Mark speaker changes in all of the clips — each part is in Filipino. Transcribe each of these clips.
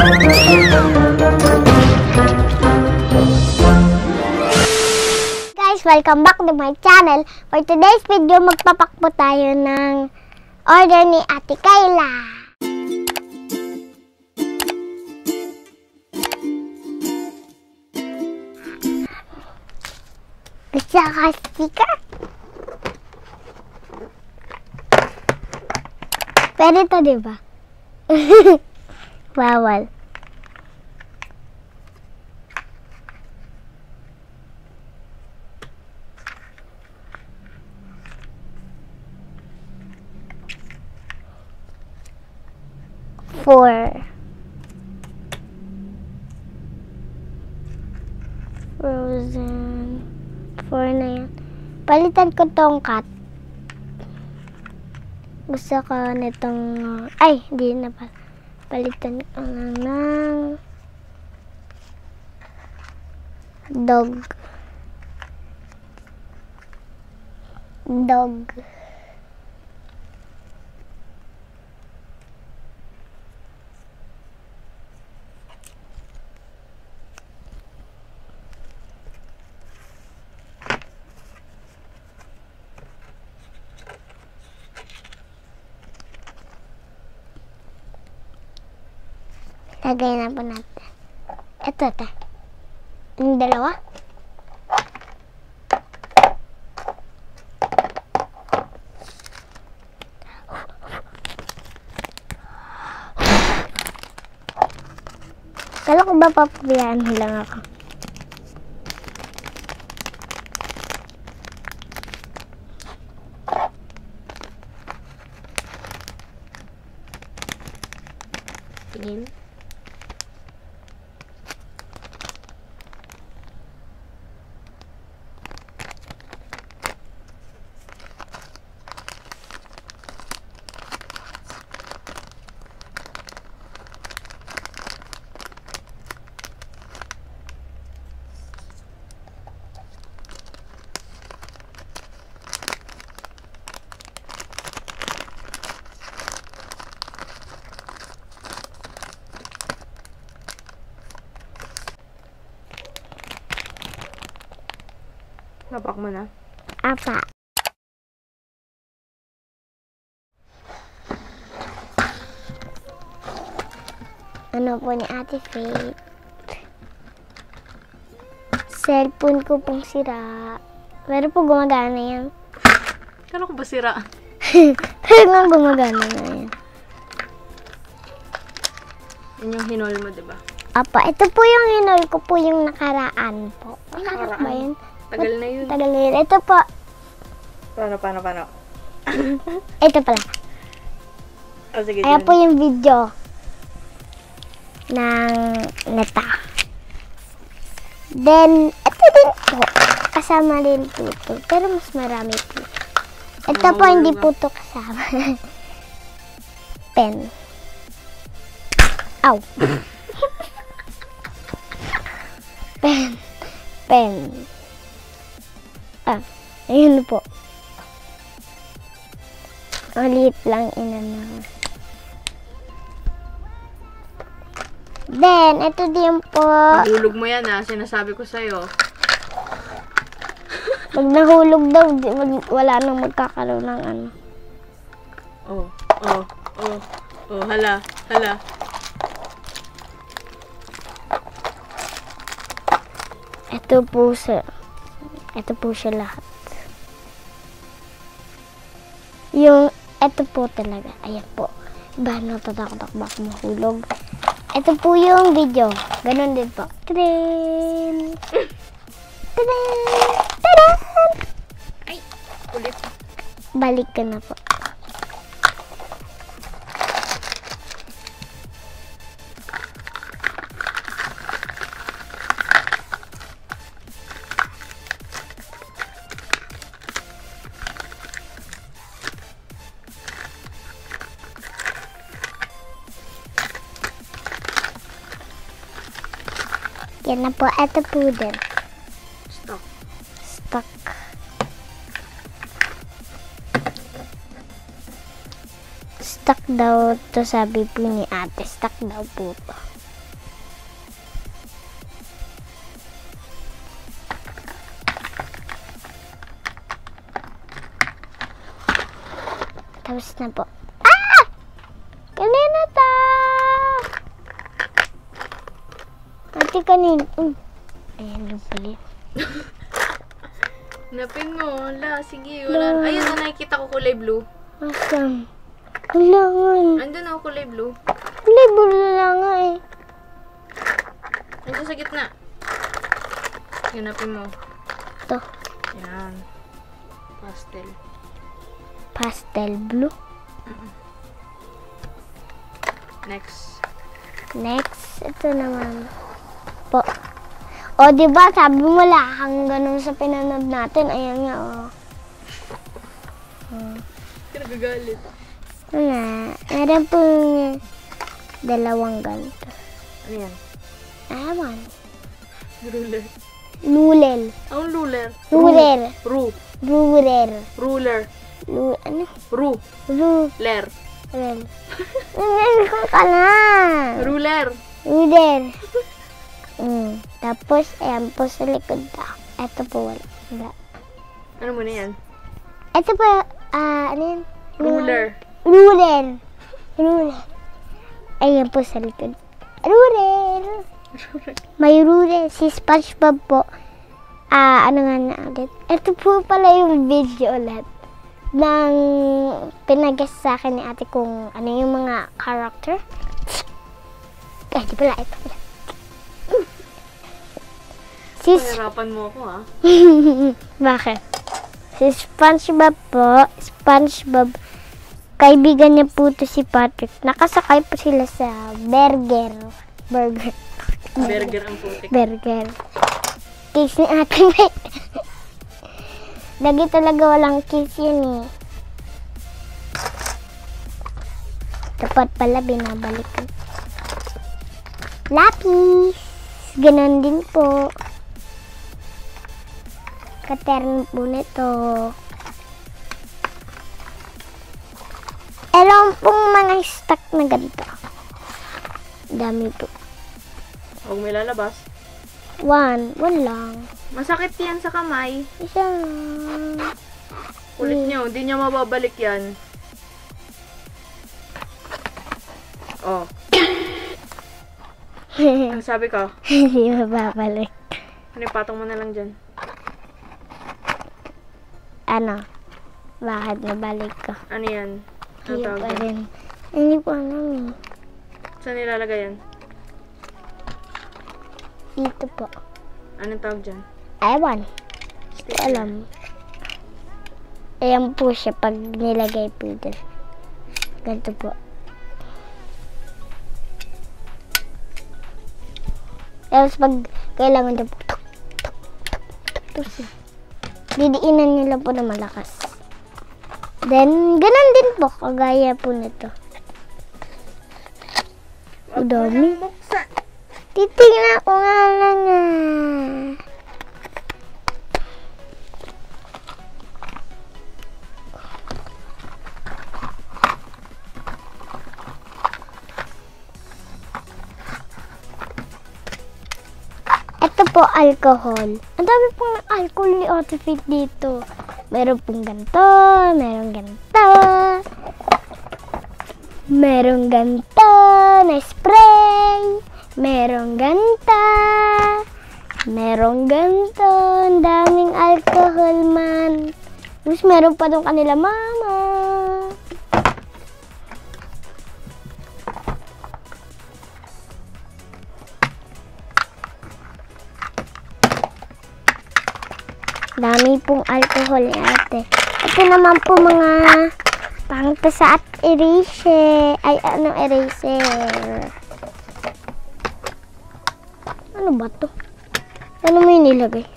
Speaker 1: Guys, welcome back to my channel. For today's video, magpapakpo tayo ng order ni Ate Kayla. Gusto ka sticker? Pwede to, diba? Bawal. Frozen 4 na yan. Palitan ko tong cat. Gusto ko nitong ay, hindi na pala. Palitan ko lang ng dog. Lagay na po natin. Ito. Yung dalawa. Kala ko ba papabayaan lang ako? Tingin.
Speaker 2: Napak mo na?
Speaker 1: Apa. Ano po ni Ate Faith? Cellphone ko pong sira. Pero po gumagana yan.
Speaker 2: Kala ko ba sira?
Speaker 1: Pero nga gumagana na yan.
Speaker 2: Yan yung hinol mo, diba?
Speaker 1: Apa, ito po yung hinol ko po yung nakaraan po. Nakaraan ba yun?
Speaker 2: Tagal na yun.
Speaker 1: Tagal na yun. Ito po.
Speaker 2: Paano?
Speaker 1: Ito pala.
Speaker 2: Oh, sige.
Speaker 1: Ayan po yung video ng neta. Then, ito din po. Kasama din po ito. Pero mas marami po. Ito po, hindi po ito kasama. Pen. Ow. Pen. Ah, ayun po. Maliit lang inano. Then, ito din po.
Speaker 2: Nahulog mo yan sinasabi ko sa'yo.
Speaker 1: Pag nahulog daw, wala nang magkakaroon ng ano.
Speaker 2: Hala.
Speaker 1: Ito po siya lahat. Ito po talaga. Ayan po. Ba, natatakot baka mahulog. Ito po yung video. Ganon din po. Tadaan!
Speaker 2: Ay, ulit.
Speaker 1: Balik ka na po. Yan na po. Ito po din. Stock. Stock daw to, sabi po ni ate. Stock daw po to. Tapos na po. Ah! Kanina ta! Ate kanina. Ayan yung pala.
Speaker 2: Hanapin mo. Wala, sige. Wala. Ayun na, nakikita ko kulay blue.
Speaker 1: Awesome. Wala nga eh.
Speaker 2: Andun ako kulay blue.
Speaker 1: Kulay blue lang nga eh.
Speaker 2: Andun sa gitna. Hanapin mo.
Speaker 1: Ito.
Speaker 2: Yan. Pastel.
Speaker 1: Pastel blue.
Speaker 2: Next.
Speaker 1: Next, ito naman po. O, diba, sabi mo lahang ganun sa pinanood natin. Ayan nga, o.
Speaker 2: Nagagalit.
Speaker 1: Meron po dalawang ganito.
Speaker 2: Ano yan?
Speaker 1: Ewan.
Speaker 2: Ruler.
Speaker 1: Lulel.
Speaker 2: Ang ruler.
Speaker 1: Ruler.
Speaker 2: Ru.
Speaker 1: Ruler.
Speaker 2: Ruler.
Speaker 1: Ano?
Speaker 2: Ru.
Speaker 1: Ruler.
Speaker 2: Ler.
Speaker 1: Ruler ko ka na.
Speaker 2: Ruler.
Speaker 1: Ruler. Tapos, ayan po sa likod na. Ito po, wala.
Speaker 2: Ano mo na yan?
Speaker 1: Ito po, ano yan?
Speaker 2: Ruler.
Speaker 1: Ruler. Ruler. Ayan po sa likod. Ruler. May ruler. Si SpongeBob po. Ano nga na ulit? Ito po pala yung video ulit. Nang pinagas sa akin ni ate kung ano yung mga character. Ay, di pala. Ito pala.
Speaker 2: Pahirapan mo ako, ha?
Speaker 1: Bakit? Si SpongeBob po. SpongeBob. Kaibigan niya po to si Patrick. Nakasakay po sila sa burger.
Speaker 2: Burger ang putik.
Speaker 1: Burger. Case ni ate. Lagi talaga walang case yun eh. Dapat pala binabalik ko. Lapis. Ganon din po. Katern po nito. Alam pong mga stock na ganito. Dami po.
Speaker 2: Huwag may lalabas.
Speaker 1: One lang.
Speaker 2: Masakit yan sa kamay.
Speaker 1: Isa lang.
Speaker 2: Kulit niyo, hindi niya mababalik yan. Oh. Ano sabi ko?
Speaker 1: Hindi mababalik.
Speaker 2: Panipatong mo na lang dyan.
Speaker 1: Ano? Bakit nabalik ko?
Speaker 2: Ano yan? Ano
Speaker 1: Hindi
Speaker 2: tawag
Speaker 1: pa
Speaker 2: yan?
Speaker 1: rin. Hindi ko alam eh.
Speaker 2: Saan nilalagay yan?
Speaker 1: Dito po.
Speaker 2: Anong tawag dyan?
Speaker 1: Ewan. Hindi ko alam. Ayan po siya pag nilagay po dyan. Ganito po. Tapos pag kailangan dyan po, tuk, tuk, tuk, tuk, tuk, didiinan nyo lang po na malakas. Then, ganun din po, kagaya po nito. Ang dami. Titignan ko nga lang Ito po, alcohol. Ang dami pong alcohol ni Otofit dito. Meron pong ganito, meron ganito. Meron ganito na spray. Meron ganito. Meron ganito. Ang daming alcohol man. Tapos meron pa doon kanila mama. Dami pong alcohol ni ate. Ito naman po mga pangtasa at eraser. Ay, ano eraser? Ano ba to? Ano mo yung nilagay?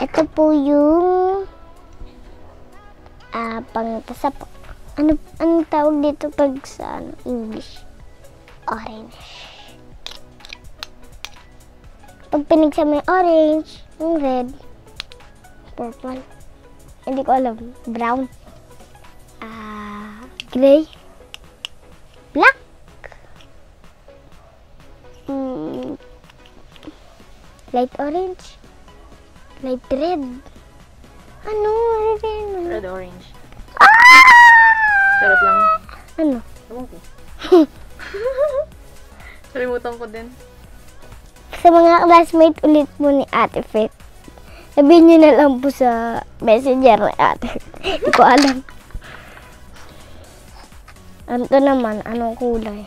Speaker 1: Ito po yung pangtasa po. Anong tawag dito pag sa English? Orange. Pag pinagsama yung orange, yung red, purple, hindi ko alam, brown, gray, black, light orange, Light red. Ano?
Speaker 2: Red orange.
Speaker 1: Ah!
Speaker 2: Sarap lang.
Speaker 1: Ano?
Speaker 2: Ewan ko. Nalimutan ko din.
Speaker 1: Sa mga classmate ulit mo ni Ate Faith, sabihin niyo na lang po sa messenger ni Ate Faith. Hindi ko alam. Ano naman? Anong kulay?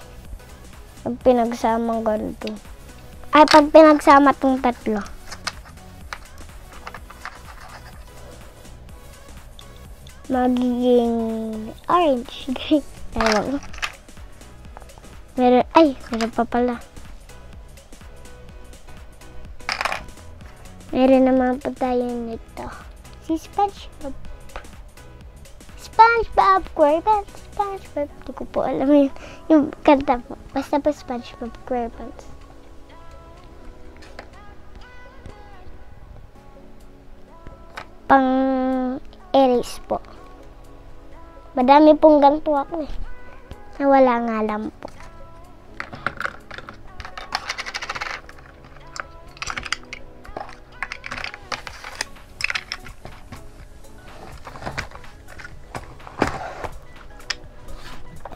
Speaker 1: Pag pinagsamang ganito. Ay, pag pinagsama tong tatlo. Magiging orange. Ewan ko. Meron pa pala. Meron naman po tayo nito. Si SpongeBob. SpongeBob SquarePants. SpongeBob. Hindi ko po alam yung kanta po. Basta po SpongeBob SquarePants. Pang erase po. Madami pong ganito ako eh. Nawala nga lang po.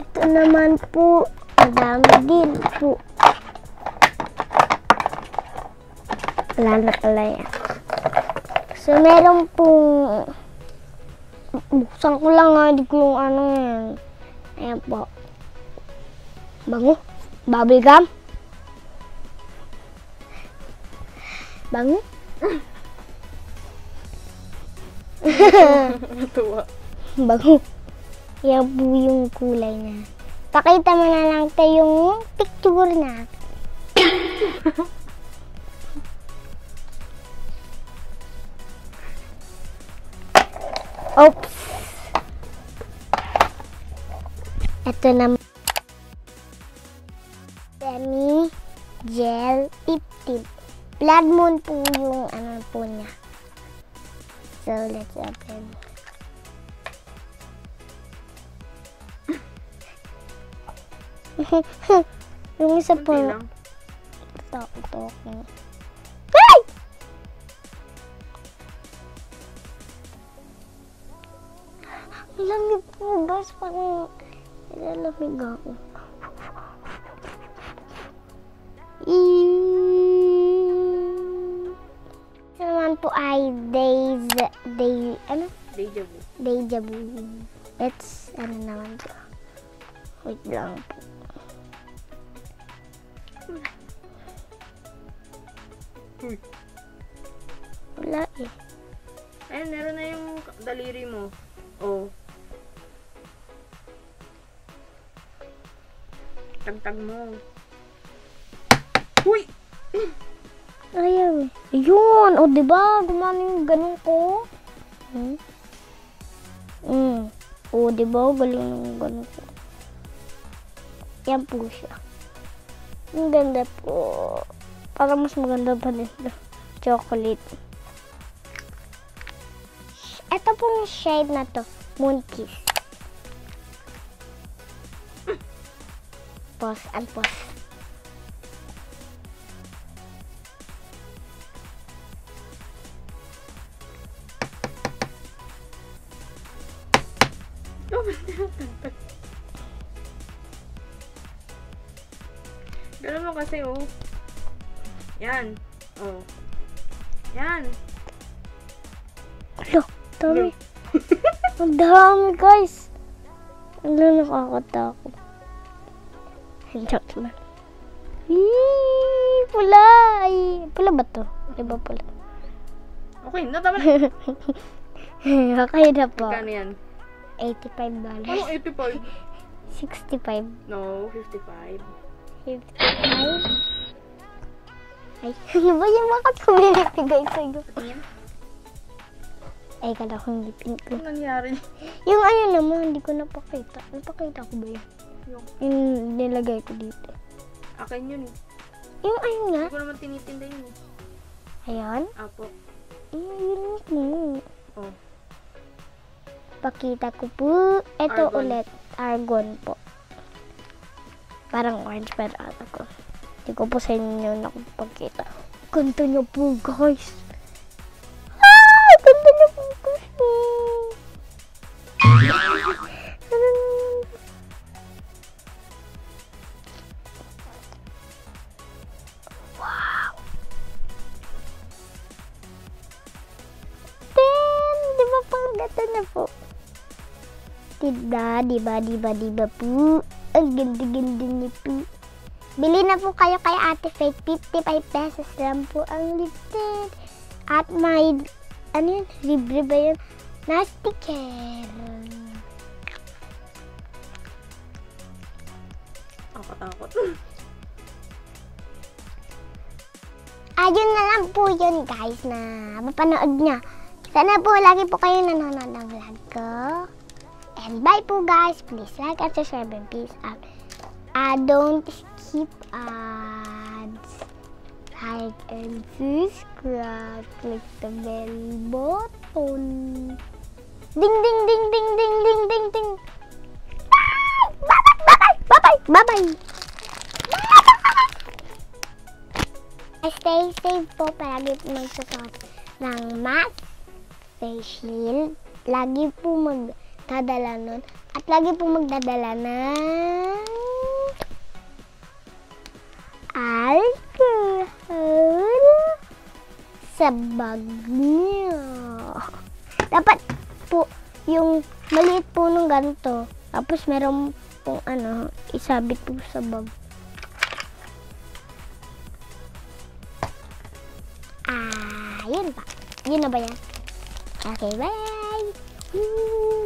Speaker 1: Ito naman po, madami din po. Wala na pala yan. So, meron pong buksan ko lang nga, hindi ko yung ano yan. Ayan po. Bango. Bubble gum. Bango.
Speaker 2: Natuwa.
Speaker 1: Bango. Yan po yung kulay na. Pakita mo na lang tayo yung picture na. Oops. Ito na. Demi Gel Tip Tip. Blood Moon po yung ano po niya. So, let's open. Yung isa po.
Speaker 2: Kunti lang.
Speaker 1: Ito. Ay! Ang lamig po, guys. Parang nilalamig ako. Ito naman po ay
Speaker 2: Deja vu.
Speaker 1: Deja vu. Let's, ano naman siya. Wait lang po.
Speaker 2: Uy.
Speaker 1: Wala eh.
Speaker 2: Ayun, meron na yung daliri mo. Oh. Tagtag mo. Uy!
Speaker 1: Ayaw eh. Ayun! O, diba? Gumana yung ganun ko. O, diba? Galing yung ganun ko. Yan po siya. Ang ganda po. Para mas maganda pa nito. Chocolate. Ito pong shade na to. Moon Kiss. Pause and pause.
Speaker 2: Ganun mo kasi, oh. Yan. Oh. Yan.
Speaker 1: Alo, dami. Ang dami, guys. Ano, nakakatakot. Joke lang. Pula. Ay, pula ba to? Diba pula?
Speaker 2: Okay, na, tama na.
Speaker 1: Okay na po.
Speaker 2: Magkano yan?
Speaker 1: $85.
Speaker 2: Anong 85?
Speaker 1: 65.
Speaker 2: No, 55.
Speaker 1: 55? Ay, ano ba yung bakit ko binibigay sa'yo?
Speaker 2: Tingin?
Speaker 1: Ay, kala ko ngipin ko.
Speaker 2: Ano nangyari?
Speaker 1: Yung ano naman, hindi ko napakita. Napakita ko ba yun? Yung nilagay ko dito.
Speaker 2: Akin yun eh.
Speaker 1: Yung ayun nga.
Speaker 2: Hindi ko naman tinitinda yun eh.
Speaker 1: Ayan.
Speaker 2: Apo.
Speaker 1: Yun mo.
Speaker 2: Oh.
Speaker 1: Pakita ko po. Ito
Speaker 2: Argon.
Speaker 1: ulit. Argon po. Parang orange pero ata ko. Hindi ko po sa inyo nakapagkita. Ganto nyo po, guys. Wow. Ten! Di ba pang gato na po? Diba po? Ang ganda-ganda niya po. Bili na po kayo kay Ate Faith. 55 pesos lang po ang lipstick. At may, ano yun? Libre ba yun? Na sticker.
Speaker 2: Takot.
Speaker 1: Ayun na lang po yun guys na mapanood niya. Sana po lagi po kayo nanonood ng vlog ko. And bye po guys. Please like and subscribe and peace out. Don't skip ads. Like and subscribe. Click the bell button. Ding ding ding ding ding ding ding ding. Bye bye bye bye bye bye. Stay safe po. Palagi po magsusot ng mask, face shield. Lagi po magdadala nun. At lagi po magdadala ng alcohol sa bag niyo. Dapat po yung maliit po nung ganito. Tapos meron pong isabit po sa bag. Yun pa. Yun na ba yan? Okay, bye!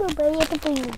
Speaker 1: Bye-bye. Ito po yun.